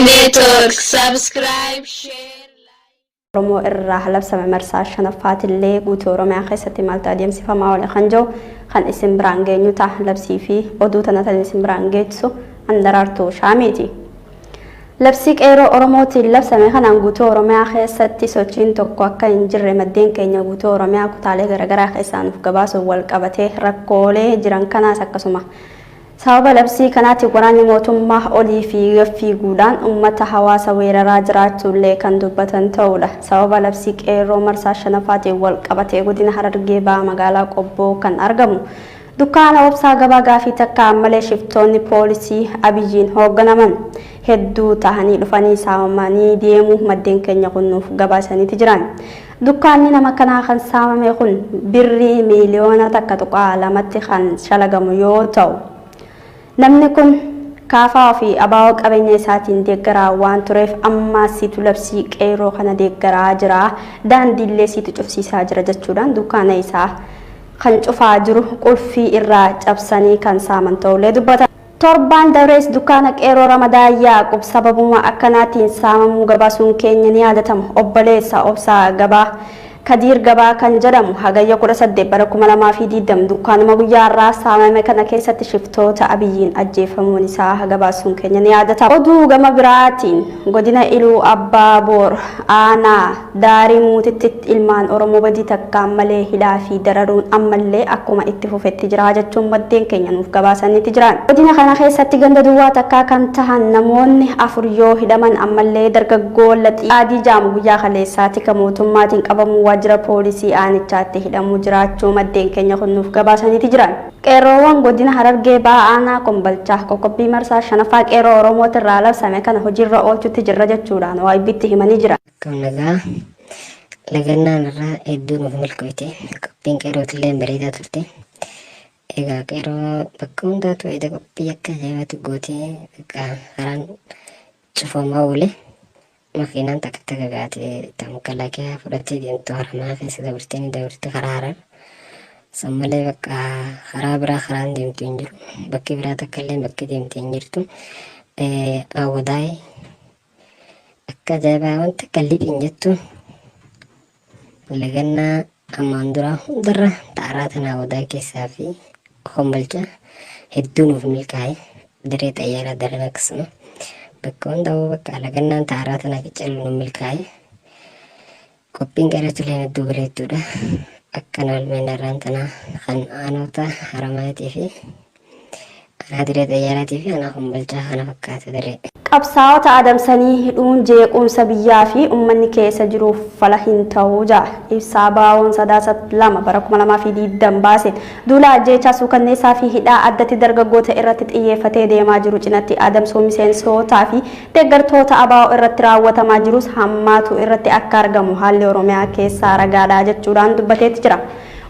Network subscribe share Oromoo irraa labsame marsaa shanaffaatiillee guutuu Oromiyaa keessatti maaltu adeemsifamaa oole kan jiru kan isin biraan geenyu ta'a labsii fi oduu tanatan isin biraan geessu Handaraartuu Shaamiiti. Labsii qeerroo Oromootiin labsame kanaan guutuu Oromiyaa keessatti sochiin tokko akka hin jirre maddeen keenya guutuu Oromiyaa kutaalee garaagaraa keessaa nuuf gabaasuun wal qabatee rakkoolee jiran kanaas akkasuma sababa labsii kanaatti waraanni mootummaa olii fi fiiguudhaan uummata hawaasa weeraraa jiraachuullee kan dubbatan ta'udha. Sababa labsii qeerroo marsaa shanaffaatiin wal qabatee godina Harargee Bahaa magaalaa Qobboo kan argamu. Dukkaana obsaa gabaa gaafii takka ammalee shiftoonni poolisii Abiyyiin hoogganaman hedduu tahanii dhufanii saamamanii deemuu maddeen keenya kunnuuf gabaasaniiti jiran. Dukkaanni nama kanaa kan saamame kun birrii miiliyoona takka tuqaa lamatti kan shalagamu yoo ta'u. Namni kun kaafaa fi abaa'oo qabeenya isaatiin deeggaraa waan tureef amma siitu labsii qeerroo kana deeggaraa jira. Daandiillee siitu cufsiisaa jira jechuudhaan dukkaana isaa kan cufaa jiru qulfii irraa cabsanii kan saaman ta'ullee dubbata. Torbaan dabrees dukkaana qeerroo Ramadaayyaa qub sababuma akkanaatiin saamamuu gabaasuun keenya ni yaadatama. Obboleessa obsaa gabaa Kadir gabaa kan jedhamu hagayya 18 bara 2020 dukkaanuma guyyaa irraa saamame kana keessatti shiftoota Abiyyiin ajjeefamuun isaa gabaasuun keenya ni yaadatama. Oduu gama biraatiin godina Iluu Abbaa Boor aanaa Daarii Muutitti ilmaan Oromoo badii takka malee hidhaa fi dararuun ammallee akkuma itti fufetti jira jechuun maddeen keenya nuuf gabaasaniiti jiran. Godina kana keessatti ganda duwwaa takka kan tahan namoonni 4 yoo hidhaman ammallee dargaggoo Laxii Adii Jaamu guyyaa kaleessaatti kan mootummaatiin qabamu waajjira poolisii aanichaatti hidhamuu jiraachuu maddeen keenya kunnuuf gabaasaniiti jiran. Qeerroowwan godina Harargee Bahaa aanaa Kombolchaa qoqqobbii marsaa shanaffaa qeerroo Oromootirraa labsame kana hojiirra oolchuutti jirra jechuudhaan waa ibbitti himanii jira. Nagaa lagannaan irraa hedduu nuuf milkooyte qophiin qeerrootillee bareedaa turte. Egaa qeerroo bakka hundaatu eda qophii akka ajaa'ibaatti gootee karaan cufamaa oole. Makiinaan takka gabaatee tamkalaqee fudhattee deemtu haramaa keessa dabartee karaa harar sammalee bakka karaa biraa karaan deemtu hin jiru bakki biraa takka illee bakki deemtee hin jirtu awwadaay akka ajaa'ibaa wanta qalbii hin jettu lagannaa ammaan duraa hundarra ta'araa tanaa awwadaay keessaa fi Kombolchaa hedduu nuuf milkaa'e diree xayyaaraa daran akkasuma. Bakka hundaa'uu bakka lagannaan ta'araa tanaa qicallu nu milkaa'e qophiin qeerrootillee hedduu bareedduudha. Akka nolmeen irraan tanaa kan aanota haramaatii fi aanaa diree xayyaaraatii fi aanaa Kombolchaa kana fakkaata diree. Qabsaa'ota adamsanii hidhuun jeequmsa biyyaa fi uummanni keessa jiruuf fala hin ta'uu jaa ibsaa baa'oon sadaasa 2 bara 2020 baase duula ajjeechaa suukanneessaa fi hidhaa addatti dargaggoota irratti xiyyeeffatee deemaa jiru cinatti adamsuu miseensootaa fi deeggartoota abaa'oo irratti raawwatamaa jirus hammaatu irratti akka argamu haalli Oromiyaa keessaa ragaadhaa jechuudhaan dubbateetti jira.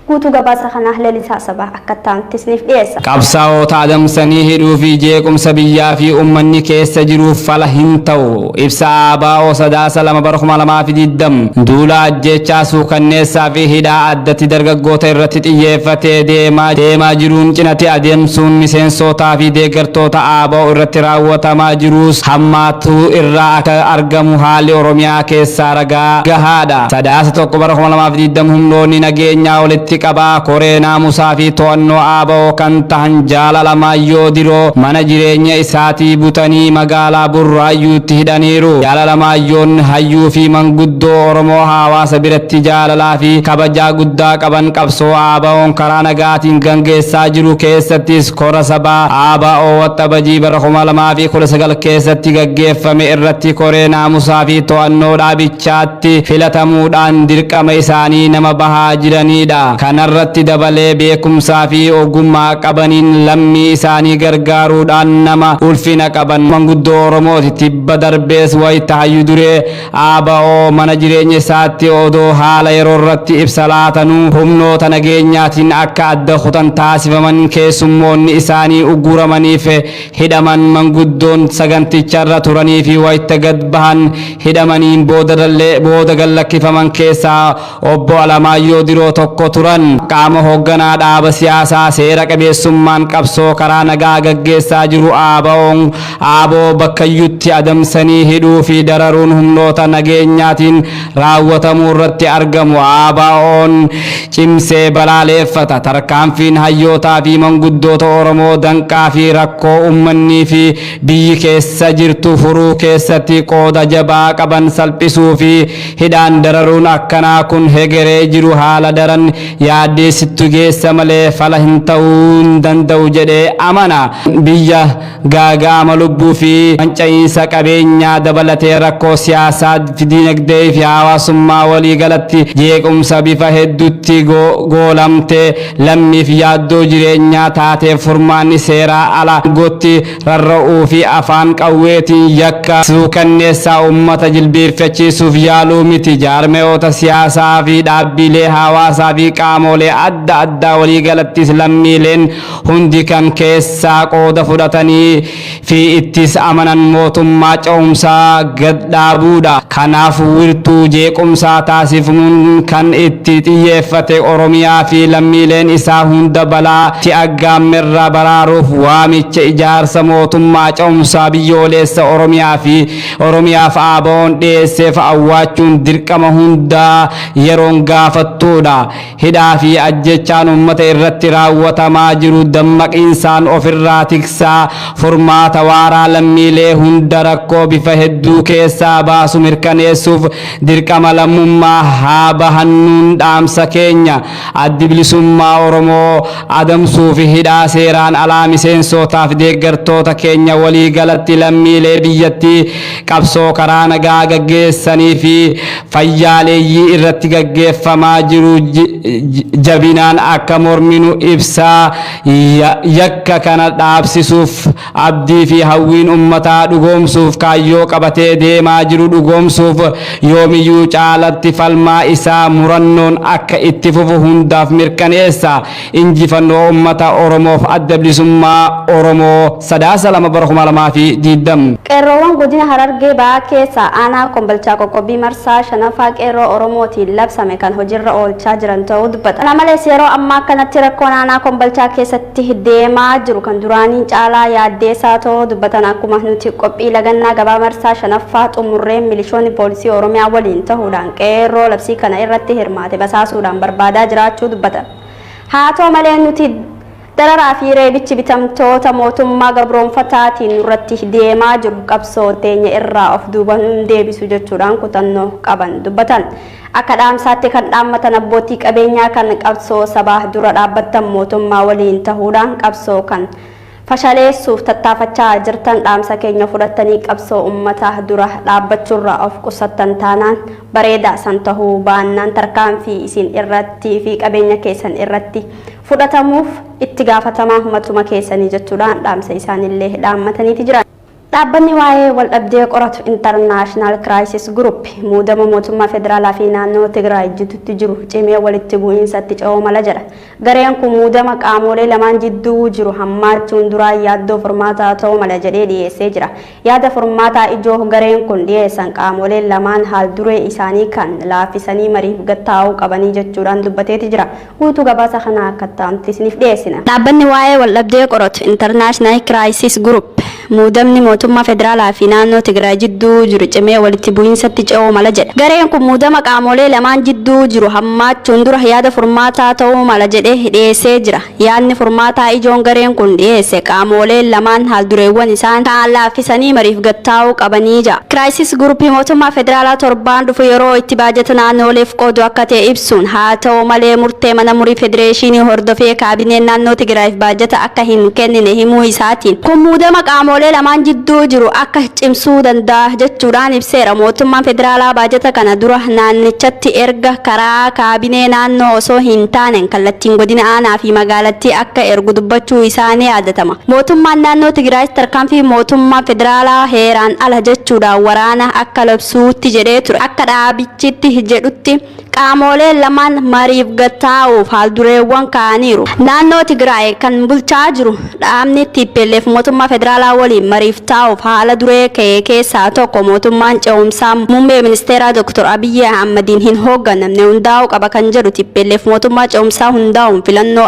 Guutuu gabaasa kana Lalisaa Sabaa akka taantisniif dhiyeessa. Qabsaa'ota adamsanii hidhuu fi jeequmsa biyyaa fi uummanni keessa jiruuf fala hin ta'u. Ibsaa baa'oo sadaasa 2 bara 2020 duula ajjeechaa suukanneessaa fi hidhaa addatti dargaggoota irratti xiyyeeffatee deemaa jiruun cinatti adeemsuun miseensootaa fi deeggartoota abaa'oo irratti raawwatamaa jirus hammaatu irraa akka argamu haalli Oromiyaa keessaa ragaa gahaadha. Sadaasa 1 bara 2020 humnoonni nageenyaa walitti qabaa koree naamusaa fi to'annoo abaa'oo kan tahan Jaalala Maayyoo Diroo mana jireenya isaatii butanii magaalaa Burraayyuutti hidhaniiru. Jaalala Maayyoon hayyuu fi manguddoo Oromoo hawaasa biratti jaalalaa fi kabajaa guddaa qaban qabsoo abaa'oon karaa nagaatiin gaggeessaa jiru keessattis kora sabaa abaa'oo waxabajii bara 2019 keessatti gaggeeffame irratti koree naamusaa fi to'annoo dhaabichaatti filatamuudhaan dirqama isaanii nama bahaa jiranidha. Kanarratti dabalee beekumsaa fi ogummaa qabaniin lammii isaanii gargaaruudhaan nama ulfina qaban manguddoo Oromooti. Tibba darbees wayita hayyuu duree abaa'oo mana jireenya isaatti odoo haala yeroo irratti ibsa laatanuu humnoota nageenyaatiin akka adda kutan taasifaman keessummoonni isaanii uguramaniif hidhaman manguddoon saganticharra turanii fi wayita gad bahan hidhamaniin booda gallakkifaman keessaa obbo Alamaayyoo Diroo tokko tura. turan qaama hoogganaa dhaaba siyaasaa seera qabeessummaan qabsoo karaa nagaa gaggeessaa jiru aaboo bakkayyutti adamsanii hidhuu fi dararuun humnoota nageenyaatiin raawwatamuu irratti argamu. ABO'n cimsee balaaleffata. Tarkaanfiin hayyootaa fi manguddoota Oromoo danqaa fi rakkoo ummannii fi biyyi keessa jirtu furuu keessatti qooda jabaa qaban salphisuu fi hidhaan dararuun akkanaa kun hegeree jiru haala daran yaaddeessittu geessa malee fala hin ta'uu danda'u jedhee amana. Biyya gaaga'ama lubbuu fi manca'iinsa qabeenyaa dabalatee rakkoo siyaasaa fi dinagdee fi hawaasummaa walii galatti jeequmsa bifa hedduutti goolamte lammiif yaaddoo jireenyaa taateef furmaanni seeraa ala gotti rarra'uu fi afaan qawweetiin yakka suukanneessaa ummata jilbeeffachiisuuf yaaluu miti. Jaarmeyoota siyaasaa fi dhaabbilee hawaasaa fi qaamolee adda addaa walii galattis lammiileen hundi kan keessaa qooda fudhatanii fi ittis amanan mootummaa ce'umsaa gad dhaabuudha. Kanaaf wirtuu jeequmsaa taasifamuun kan itti xiyyeeffate Oromiyaa fi lammiileen isaa hunda balaatti aggaamerraa baraaruuf waamicha ijaarsa mootummaa ce'umsaa biyyoolessa Oromiyaaf ABO'n dhiyeesseef awwaachuun dirqama hundaa yeroon gaafattuudha. Hidhaa fi ajjechaan ummata irratti raawwatamaa jiru dammaqiinsaan ofirraa tiksaa furmaata waaraa lammiilee hunda rakkoo bifa hedduu keessaa baasu mirkaneessuuf dirqama lammummaa haa bahannuun dhaamsa keenya. Addi bilisummaa Oromoo adamsuu fi hidhaa seeraan alaa miseensotaaf deeggartoota keenya walii galatti lammiilee biyyattii qabsoo karaa nagaa gaggeessanii fi fayyaaleeyyii irratti gaggeeffamaa jiru jabinaan akka morminu ibsaa. Yakka kana dhaabsisuuf abdii fi hawwiin ummataa dhugoomsuuf kaayyoo qabatee deemaa jiru dhugoomsuuf yoomiyyuu caalatti falmaa isaa murannoon akka itti fufu hundaaf mirkaneessa. Injifannoo ummata Oromoof adda bilisummaa Oromoo 9/2020. Qeerroowwan godina Harargee ba'aa keessa aanaa Kombolchaa qoqqobbii marsaa shanaffaa qeerroo Oromootiin labsame kan hojiirra oolchaa jiran ta'uu dubbata. Kana malees yeroo ammaa kanatti rakkoon aanaa Kombolchaa keessatti deemaa jiru kan duraaniin caalaa yaaddeessaa ta'uu dubbatan. Akkuma nuti qophii lagannaa gabaa marsaa shanaffaa xumurreen milishoonni poolisii Oromiyaa waliin ta'uudhaan qeerroo labsii kana irratti hirmaate basaasuudhaan barbaadaa jiraachuu dubbatan. Haa ta'u malee nuti dararaa fi reebichi bitamtoota mootummaa gabroonfataatiin nurratti deemaa jiru qabsoo teenya irraa of duuba hin deebisu jechuudhaan kutannoo qaban dubbatan. Akka dhaamsaatti kan dhaammatan abbootii qabeenyaa kan qabsoo sabaa dura dhaabbattan mootummaa waliin ta'uudhaan qabsoo kan fashaleessuuf tattaafachaa jirtan dhaamsa keenya fudhattanii qabsoo uummataa dura dhaabbachuurraa of qusattan taanaan bareedaa san tahuu baannaan tarkaanfii isin irratti fi qabeenya keessan irratti fudhatamuuf itti gaafatamaa uummatuma keessanii jechuudhaan dhaamsa isaanillee dhaammataniiti jiran. Dhaabbanni waa'ee waldhabdee qoratu International Crisis Group muudama mootummaa federaalaa fi naannoo Tigraay jidduutti jiru cimee walitti bu'iinsatti ce'uu mala jedha. Gareen kun muudama qaamolee lamaan jidduu jiru hammaachuun duraa yaaddoo furmaataa ta'uu mala jedhee dhiyeessee jira. Yaada furmaataa ijoo gareen kun dhiyeessan qaamolee lamaan haal duree isaanii kan laaffisanii mariif gattaa'uu qabanii jechuudhaan dubbateeti jira. Guutuu gabaasa kana akka ta'amti isiniif dhiyeessina. Dhaabbanni waa'ee waldhabdee qoratu International Crisis Group muudamni mootummaa federaalaa fi naannoo Tigraay jidduu jiru cimee walitti bu'iinsatti ce'uu mala jedha. Gareen kun muudama qaamolee lamaan jidduu jiru hammaachuun dura yaada furmaataa ta'uu mala jedhee dhiyeessee jira. Yaadni furmaataa ijoon gareen kun dhiyeesse qaamolee lamaan haal dureewwan isaan kaan laaffisanii mariif gattaa'uu qabanii jira. Crisis Groupii mootummaa federaalaa torbaan dhufu yeroo itti baajata naannoleef qoodu akka ta'e ibsuun haa ta'u malee murtee mana murii federeeshinii hordofee kaabineen naannoo Tigraayiif baajata akka hin kennine himuu isaatiin kun muudama qaamolee lamaan jidduu jiru akka cimsuu danda'a jechuudhaan ibseera. Mootummaan federaalaa baajata kana dura naannichatti erga karaa kaabinee naannoo osoo hin taane kallattiin godina aanaa fi magaalattii akka ergu dubbachuu isaanii yaadatama. Mootummaan naannoo Tigraay tarkaanfii mootummaa federaalaa heeraan ala jechuudhaan waraana akka labsuutti jedhee ture. Akka dhaabichitti jedhutti qaamoleen lamaan mariif gattaa'uuf haaldureewwan kaa'aniiru. Naannoo Tigraay kan bulchaa jiru dhaabni TPLF mootummaa federaalaa waliin mariif taa'uuf haala duree ka'e keessaa tokko mootummaan ce'umsaa muummee ministeeraa Dr. Abiyyi Ahmadiin hin hoogganamne hundaa'uu qaba kan jedhu TPLF mootummaa ce'umsaa hundaa'uun filannoo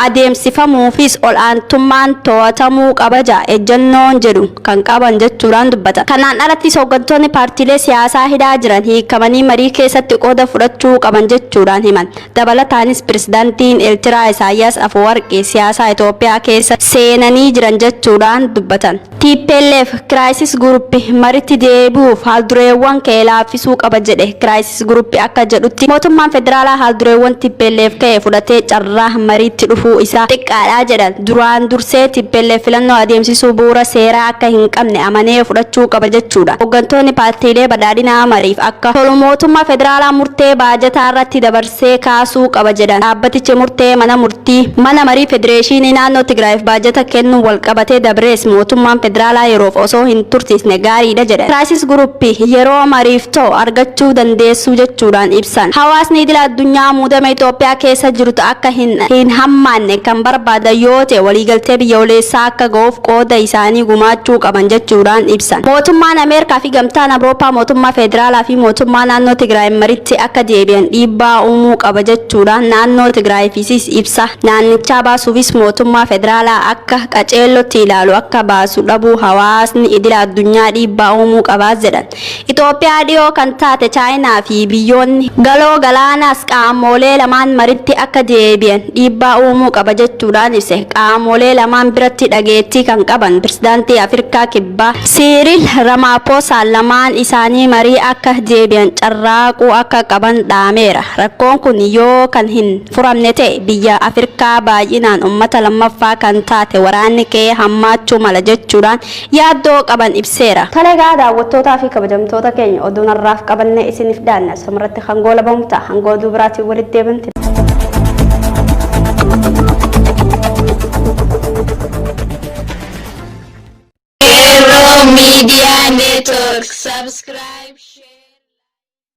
adeemsifamuufis ol'aantummaan to'atamuu qaba ejjannoon jedhu kan qaban jechuudhaan dubbata. Kanaan alattis hooggantoonni paartiilee siyaasaa hidhaa jiran hiikamanii marii keessatti qooda fudhachuu qaban jechuudhaan himan. Dabalataanis pirezidaantiin Eertiraa Isaayyaas Afeworqii siyaasa Itoophiyaa keessa seenanii jiran jechuudhaan dubbatan. TPLF Crisis Group maritti deebi'uuf haaldureewwan ka'e laaffisuu qaba jedhe. Crisis Group akka jedhutti mootummaan federaalaa haaldureewwan TPLF ka'e fudhatee carraa mariitti dhufuu isaa xiqqaadha jedhan. Duraan dursee TPLF filannoo adeemsisuu bu'uura seeraa akka hin qabne amanee fudhachuu qaba jechuudha. Hooggantoonni paartiilee badhaadhinaa mariif akka tolu mootummaa federaalaa murtee baajataa irratti dabarsee kaasuu qaba jedhan. Dhaabbatichi murtee mana marii federeeshinii naannoo Tigraayiif baajata kennuun wal qabatee dabrees mootummaan federaalaa yeroof osoo hin tursiisne gaariidha jedhe. Crisis Group yeroo mariif ta'u argachuu dandeessu jechuudhaan ibsan. Hawaasni idil addunyaa muudama Itoophiyaa keessa jirtu akka hin hammaanne kan barbaadan yoo ta'e waliigaltee biyyoolessaa akka ga'uuf qooda isaanii gumaachuu qaban jechuudhaan ibsan. Mootummaan Ameerikaa fi gamtaan Awurooppaa mootummaa federaalaa fi mootummaa naannoo Tigraay maritti akka deebi'an dhiibbaa uumuu qaba jechuudhaan naannoo Tigraayiifis ibsa naannichaa baasuufis mootummaa federaalaa akka qaceellotti ilaalu akka baasu dhabuu hawaasni idil addunyaa dhiibbaa uumuu qabaas jedhan. Itoophiyaa dhiyoo kan taate Chaayinaa fi biyyoonni galoo galaanaas qaamolee lamaan maritti akka deebi'an dhiibbaa uumuu qaba jechuudhaan ibse. Qaamolee lamaan biratti dhageettii kan qaban pirezidaantii Afrikaa Kibbaa Siiriil Ramaphoosaan lamaan isaanii marii akka deebi'an carraaquu akka qaban dhaameera. Rakkoon kun yoo kan hin furamne ta'e biyya Afrikaa baay'inaan uummata lammaffaa kan taate waraanni ka'ee hammaachuu mala jechuudhaan yaaddoo qaban ibseera. Taleegaa daawwattootaa fi kabajamtoota keenya oduun har'aaf qabanne isiniif daanna sumarratti hangoo labamta hangoo dubraatiin walitti deebanti. Hero Media Network. Subscribe, share.